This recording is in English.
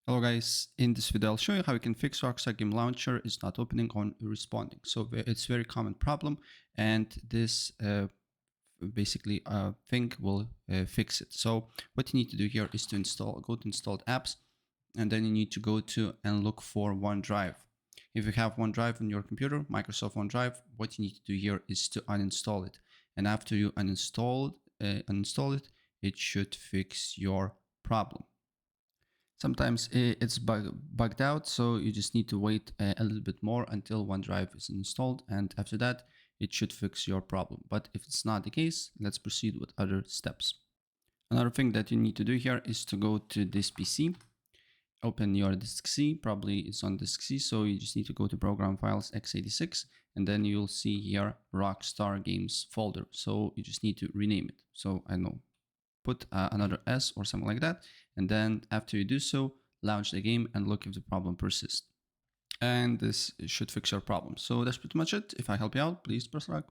Hello guys, in this video I'll show you how you can fix Rockstar Game Launcher is not opening or responding. So it's a very common problem, and this basically thing will fix it. So what you need to do here is to go to installed apps, and then you need to go to and look for OneDrive. If you have OneDrive on your computer, Microsoft OneDrive, what you need to do here is to uninstall it. And after you uninstall it, it should fix your problem. Sometimes it's bugged out, so you just need to wait a little bit more until OneDrive is installed, and after that, it should fix your problem. But if it's not the case, let's proceed with other steps. Another thing that you need to do here is to go to this PC, open your disk C, probably it's on disk C, so you just need to go to Program Files x86, and then you'll see here Rockstar Games folder. So you just need to rename it. So I know, put another S or something like that. And then after you do so, launch the game and look if the problem persists. And this should fix your problem. So that's pretty much it. If I help you out, please press like.